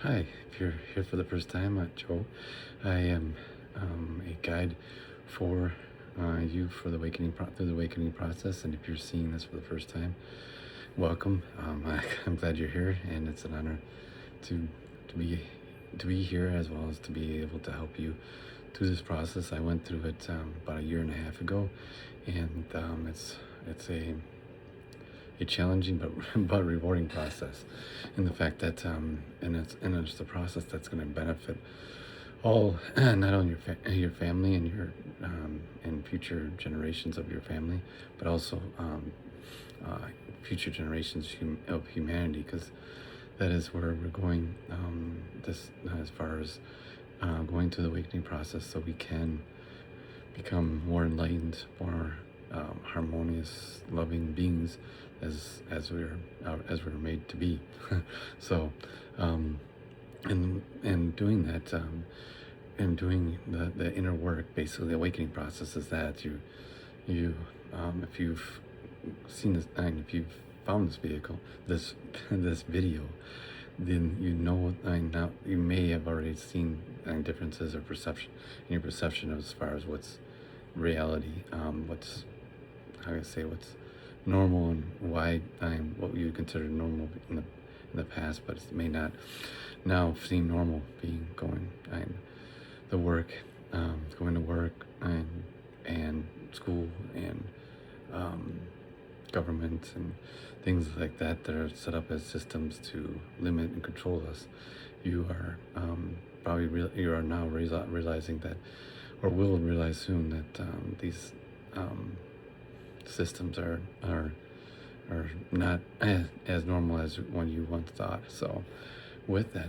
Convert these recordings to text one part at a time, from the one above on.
Hi, if you're here for the first time, Joe. I am a guide for you for the through the awakening process. And if you're seeing this for the first time, welcome. I'm glad you're here, and it's an honor to to be to be here as well as to be able to help you through this process. I went through it about a year and a half ago, and it's a challenging but but rewarding process, in the fact that and it's a process that's going to benefit all not only your family and your and future generations of your family, but also uh, future generations of humanity, because that is where we're going, this as far as going through the awakening process, so we can become more enlightened, more harmonious, loving beings, as we're made to be. So, um, and doing that, and doing the inner work, basically the awakening process, is that you if you've seen this, and if you've found this vehicle, this video, then you know, now you may have already seen differences or perception in your perception as far as what's reality, what's, how do I say, what's normal, and why what you would consider normal in the past, but it may not now seem normal, being the work, going to work, and school, and um, government, and things like that are set up as systems to limit and control us. You are you are now realizing that, or will realize soon, that these um, systems are not as normal as when you once thought. So, with that,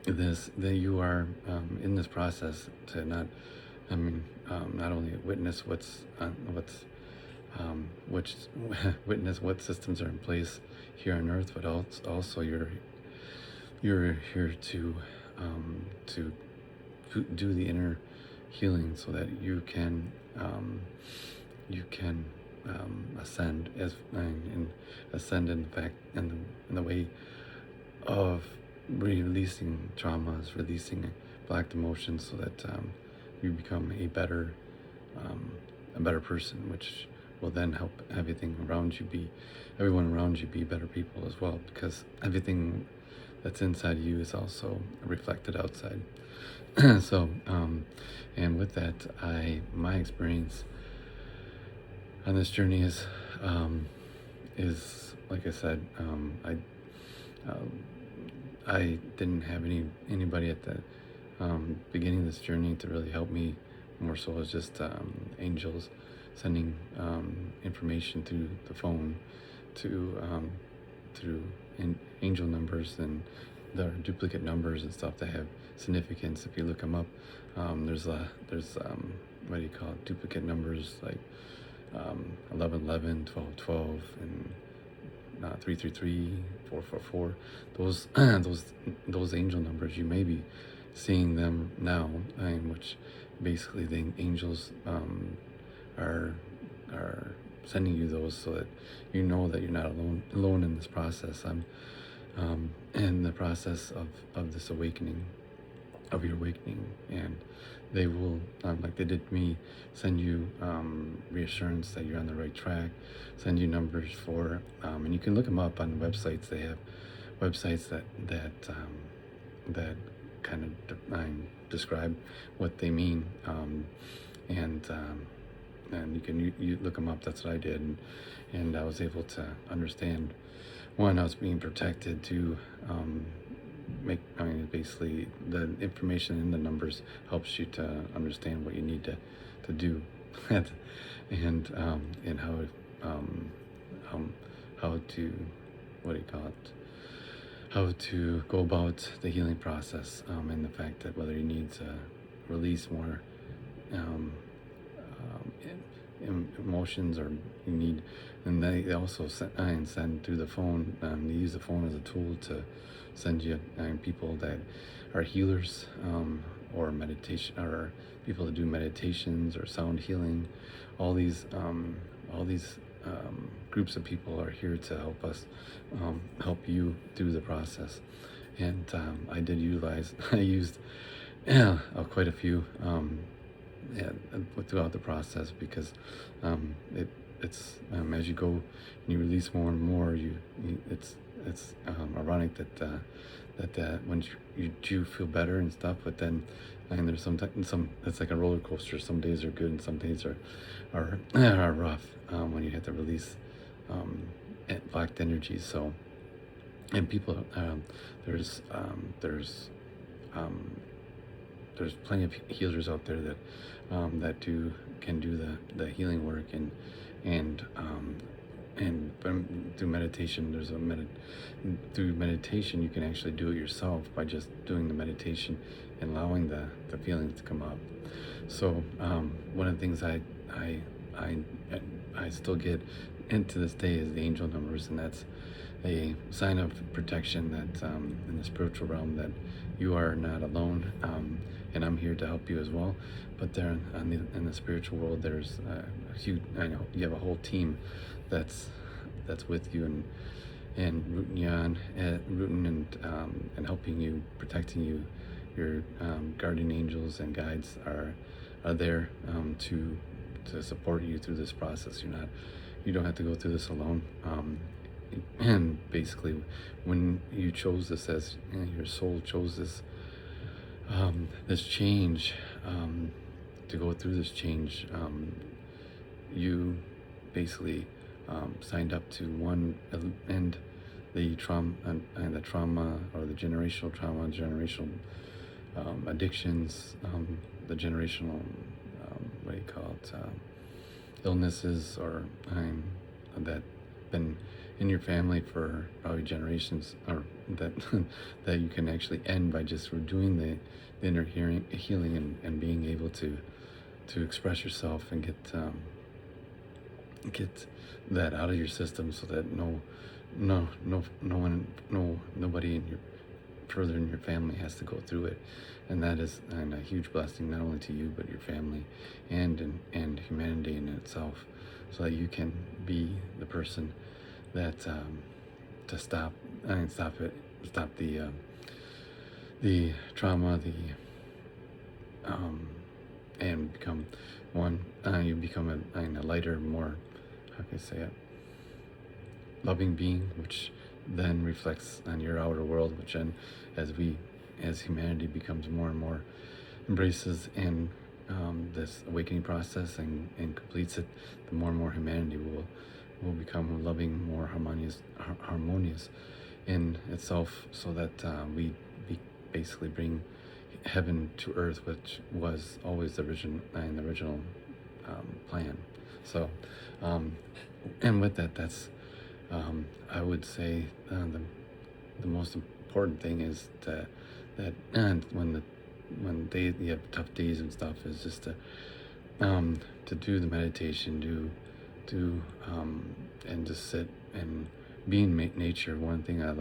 that you are in this process to not only witness which witness what systems are in place here on Earth, but also you're here to do the inner healing, so that you can ascend, and ascend, in fact, in the way of releasing traumas, releasing blocked emotions, so that you become um, a better person, which will then help everyone around you be better people as well, because everything that's inside you is also reflected outside. So, and with that, my experience on this journey is like I said, um, I didn't have anybody at the beginning of this journey to really help me. More so as just angels sending information through the phone, to through angel numbers, and there are duplicate numbers and stuff that have significance. If you look them up, there's what do you call it, duplicate numbers, like 1111, 1212, and 333, 444. Those those angel numbers, you may be seeing them now, which basically the angels are sending you those, so that you know that you're not alone in this process. I'm in the process of this awakening, of your awakening, and they will, like they did me, send you reassurance that you're on the right track, send you numbers for, and you can look them up on the websites. They have websites that kind of describe what they mean, and you look them up. That's what I did, and I was able to understand. One, I was being protected. To basically, the information in the numbers helps you to understand what you need to do, and um, how to, what do you call it, how to go about the healing process, and the fact that whether you need to release more um, emotions, or you need, and they also send through the phone. They use the phone as a tool to send you people that are healers, or meditation, or people that do meditations or sound healing. All these groups of people are here to help us, help you through the process. and I did utilize I used yeah, quite a few yeah, throughout the process because it's as you go and you release more and more, it's ironic that when you do feel better and stuff, but then and there's some it's like a roller coaster. Some days are good and some days are rough when you have to release blocked energies. So and people um, there's plenty of healers out there that that can do the healing work and through meditation through meditation you can actually do it yourself by just doing the meditation and allowing the feelings to come up. So one of the things I I still get into this day is the angel numbers, and that's a sign of protection that in the spiritual realm that you are not alone, and I'm here to help you as well. But there in the spiritual world, there's a huge. I know you have a whole team that's with you and rooting you on, rooting and helping you, protecting you. Your guardian angels and guides are there to support you through this process. You don't have to go through this alone. And basically, when you chose this as your soul chose this change, to go through this change, you basically signed up to end the trauma and the trauma or the generational trauma, generational addictions, the generational what do you call it, illnesses or that been in your family for probably generations, or that that you can actually end by just doing the inner healing and being able to express yourself and get that out of your system so that nobody in your further in your family has to go through it. And that is a huge blessing not only to you but your family and humanity in itself, so that you can be the person that to stop the trauma, and become one. You become a lighter, more, how can I say it, loving being, which then reflects on your outer world, which then as humanity becomes more and more embraces and this awakening process and completes it, the more and more humanity will become loving, more harmonious in itself, so that we basically bring heaven to earth, which was always the original plan. So, and with that, that's I would say the most important thing is that and when you have tough days and stuff, is just to do the meditation, and just sit and be in nature. One thing I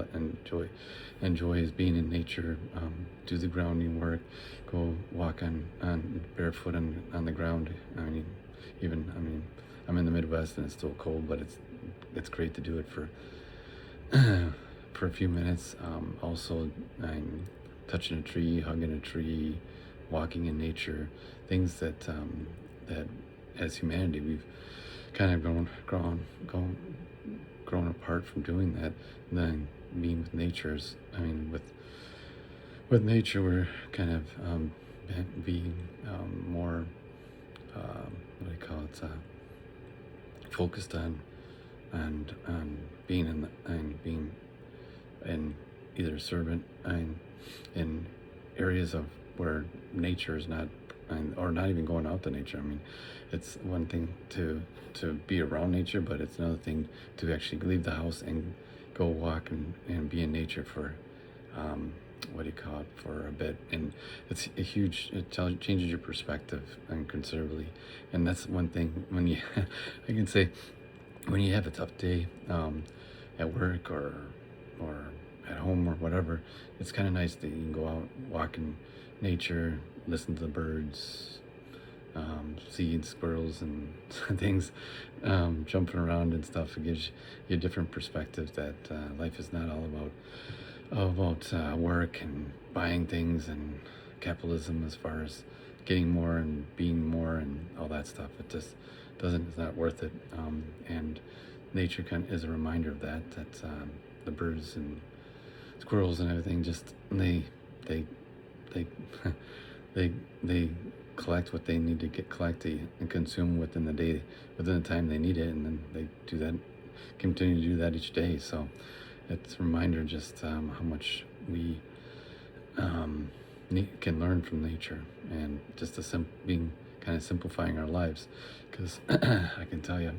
enjoy is being in nature. Do the grounding work, go walk on barefoot on the ground. I'm in the Midwest and it's still cold, but it's great to do it for for a few minutes. Also, I'm touching a tree, hugging a tree, walking in nature, things that that as humanity we've kind of grown apart from doing that. And then being with nature's, with nature, we're kind of being more what do you call it, focused on being being in either servant and in areas of where nature is not, or not even going out to nature. It's one thing to be around nature, but it's another thing to actually leave the house and go walk and be in nature for what do you call it, for a bit. And it's a huge, changes your perspective and considerably. And that's one thing when you I can say when you have a tough day at work or at home or whatever, it's kind of nice that you can go out, walk in nature, listen to the birds, see squirrels and things jumping around and stuff. It gives you a different perspective that life is not all about about work and buying things and capitalism as far as getting more and being more and all that stuff. It just doesn't, it's not worth it. And nature is a reminder of that, that the birds and squirrels and everything just, they, they, they collect what they need to get collected and consume within the day, within the time they need it. And then they do that, continue to do that each day. So it's a reminder just how much we can learn from nature, and just being kind of simplifying our lives, because I can tell you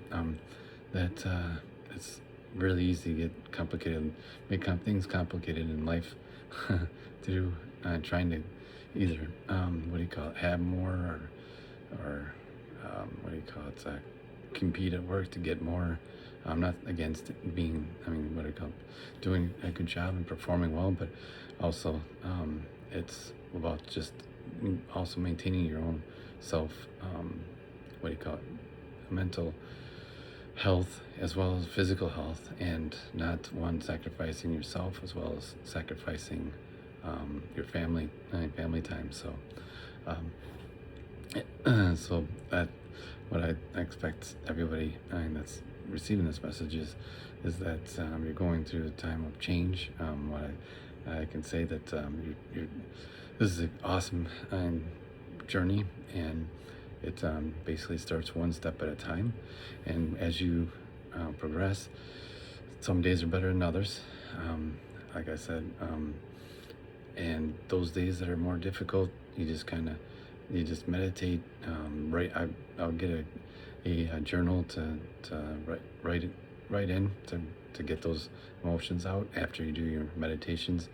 that it's really easy to get complicated, make things complicated in life through trying to either what do you call it, have more, or what do you call it, compete at work to get more. I'm not against being, I mean, what do you call it, doing a good job and performing well, but also it's about just also maintaining your own self, what do you call it, mental health as well as physical health, and not one sacrificing yourself as well as sacrificing your family time. So so that what I expect everybody that's receiving this message is that you're going through a time of change. What I can say that this is an awesome journey, and it basically starts one step at a time. And as you progress, some days are better than others. Like I said, and those days that are more difficult, you just meditate. I'll get a journal to write in to get those emotions out after you do your meditations,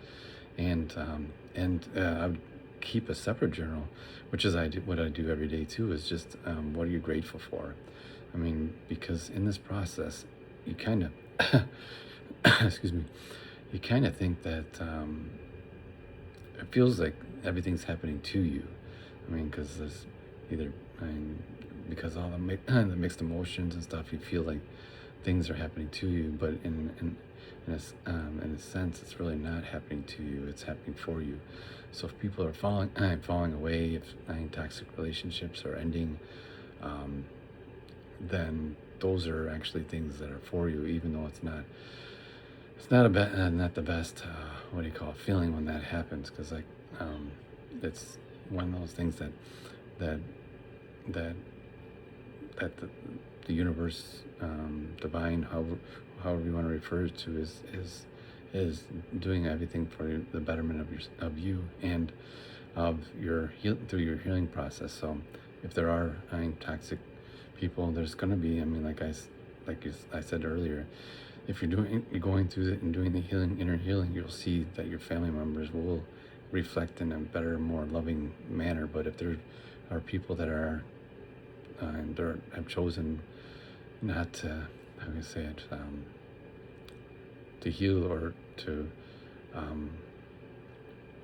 and I would keep a separate journal, which is what I do every day too. Is just what are you grateful for? I mean, because in this process, you kind of excuse me, you kind of think that it feels like everything's happening to you. I mean, because there's either, I mean, because all the mixed emotions and stuff, you feel like things are happening to you, but in a sense, it's really not happening to you. It's happening for you. So if people are falling away, if toxic relationships are ending, then those are actually things that are for you, even though it's not. It's not the best. What do you call it, feeling when that happens? Because it's one of those things that that the universe, divine, however you want to refer to, is doing everything for the betterment of you and of through your healing process. So if there are toxic people, there's going to be, I mean, I said earlier, if you're going through it and doing the inner healing, you'll see that your family members will reflect in a better, more loving manner. But if there are people that have chosen not to, how can I say it, to heal, or to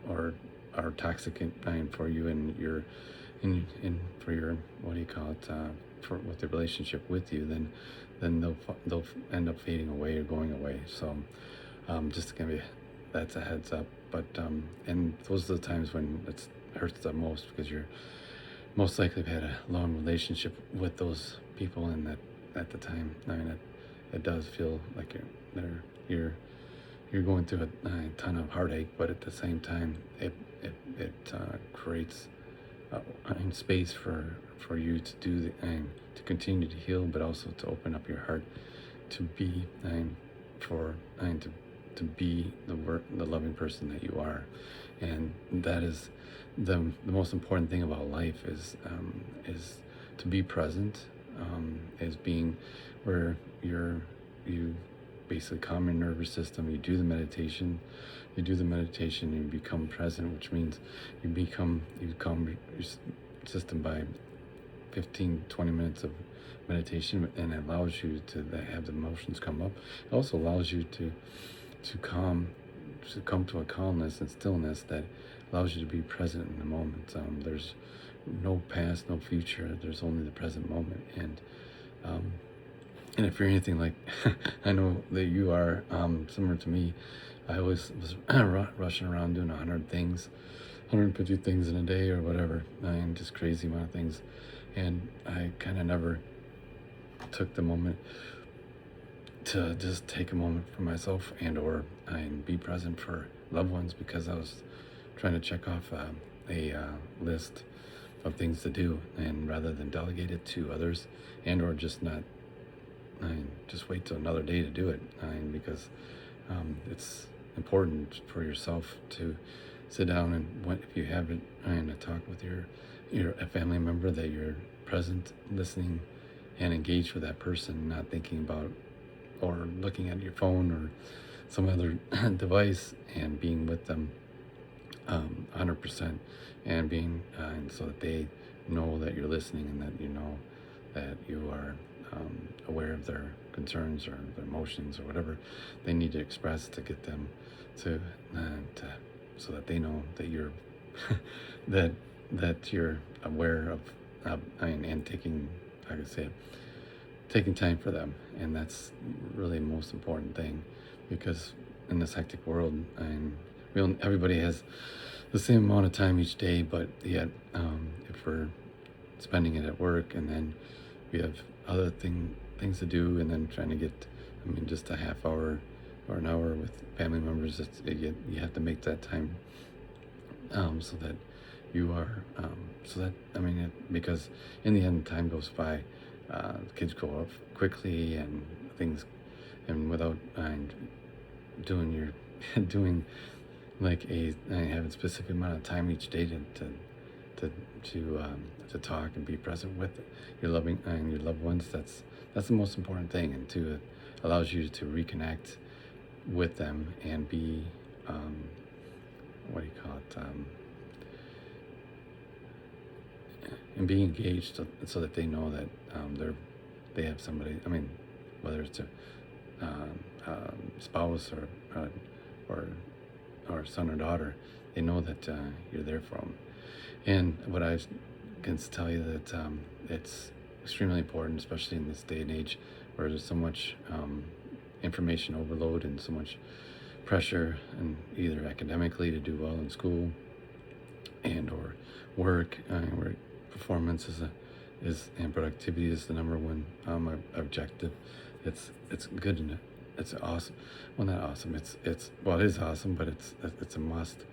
or are toxic for you and for your, what do you call it, with the relationship with you, then they'll end up fading away or going away. So just gonna be, that's a heads up. But and those are the times when it hurts the most, because you're most likely have had a long relationship with those people, and that at the time, I mean, it does feel like you're going through a ton of heartache, but at the same time, it creates space for you to do to continue to heal, but also to open up your heart to be to be the loving person that you are. And that is the most important thing about life, is to be present, is being where you basically calm your nervous system. You do the meditation, you become present, which means you calm your system by 15-20 minutes of meditation, and it allows you to have the emotions come up. It also allows you to come to a calmness and stillness that allows you to be present in the moment. There's no past, no future. There's only the present moment. And if you're anything like I know that you are, similar to me, I always was rushing around doing 100 things, 150 things in a day or whatever, and just crazy amount of things. And I kind of never took the moment to just take a moment for myself and be present for loved ones, because I was trying to check off a list of things to do, and rather than delegate it to others, and or just not just wait till another day to do it, because it's important for yourself to sit down and if you have it and a talk with your a family member, that you're present, listening, and engaged with that person, not thinking about or looking at your phone or some other device, and being with them 100%, and being and so that they know that you're listening, and that you know that you are aware of their concerns or their emotions or whatever they need to express, to get them to so that they know that you're that you're aware of and taking, like I say, taking time for them. And that's really the most important thing, because in this hectic world, and everybody has the same amount of time each day, but yet if we're spending it at work, and then we have other things to do, and then trying to get, just a half hour or an hour with family members, you have to make that time, so that you are because in the end, time goes by, kids grow up quickly, and things, and without doing your doing like having a specific amount of time each day to talk and be present with your loved ones. That's the most important thing, and it allows you to reconnect with them and be what do you call it, and be engaged, so that they know that they have somebody. Whether it's a spouse or or son or daughter, they know that you're there for them. And what I can tell you, that it's extremely important, especially in this day and age, where there's so much information overload and so much pressure, and either academically to do well in school, and or work, where performance and productivity is the number one objective. It's good, and it's awesome. Well, not awesome. It is awesome, but it's a must,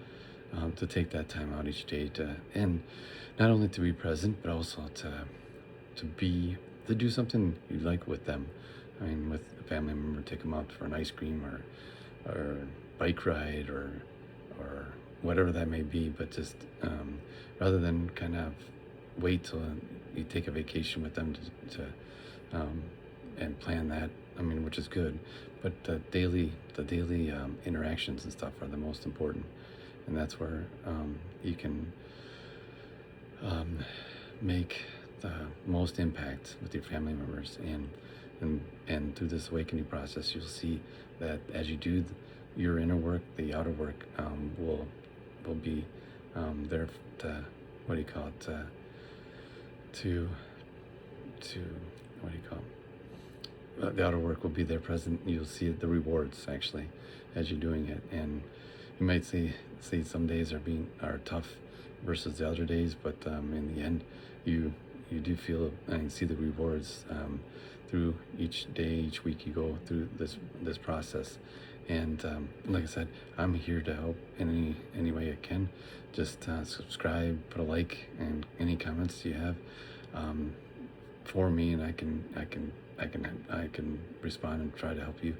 to take that time out each day, and not only to be present, but also to do something you like with them. With a family member, take them out for an ice cream or bike ride or whatever that may be. But just rather than kind of wait till you take a vacation with them to and plan that, which is good, but the daily interactions and stuff are the most important, and that's where you can make the most impact with your family members. And through this awakening process, you'll see that as you do your inner work, the outer work will be there to, what do you call it, to what do you call it? The outer work will be there present. You'll see the rewards, actually, as you're doing it. And you might see some days are tough versus the other days, but in the end, you do feel and see the rewards through each day, each week you go through this process. And like I said, I'm here to help in any way I can. Just subscribe, put a like, and any comments you have for me, and I can respond and try to help you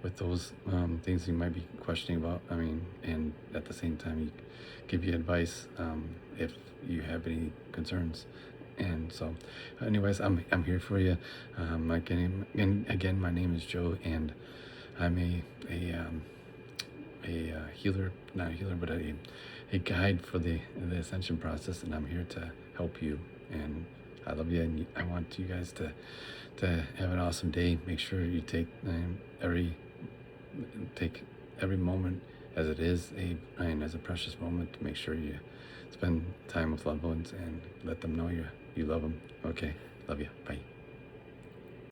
with those things you might be questioning about. And at the same time, give you advice if you have any concerns. And so, anyways, I'm here for you. Again, my name is Joe, and I'm a healer, not a healer, but a guide for the ascension process, and I'm here to help you. And I love you, and I want you guys to have an awesome day. Make sure you take every moment as it is as a precious moment. To make sure you spend time with loved ones and let them know you love them. Okay, love you. Bye.